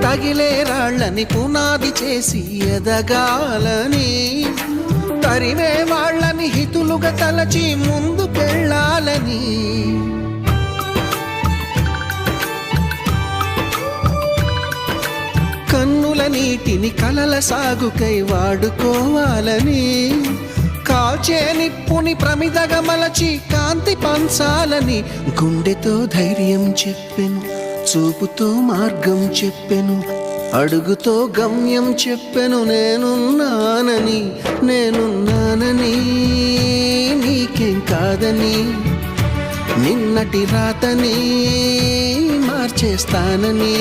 తగిలే రాళ్ళని పునాది చేసి ఎదగాలని, తరిమే వాళ్ళని హితులుగా తలచి ముందుకెళ్ళాలని, కన్నుల నీటిని కలల సాగుకై వాడుకోవాలని, కాల్చే నిప్పుని ప్రమిదగా మలచి కాంతి పంచాలని, గుండెతో ధైర్యం చెప్పెను, చూపుతో మార్గం చెప్పెను, అడుగుతో గమ్యం చెప్పెను. నేనున్నానని నేనున్నానని, నీకేం కాదని, నిన్నటి రాతని మార్చేస్తానని.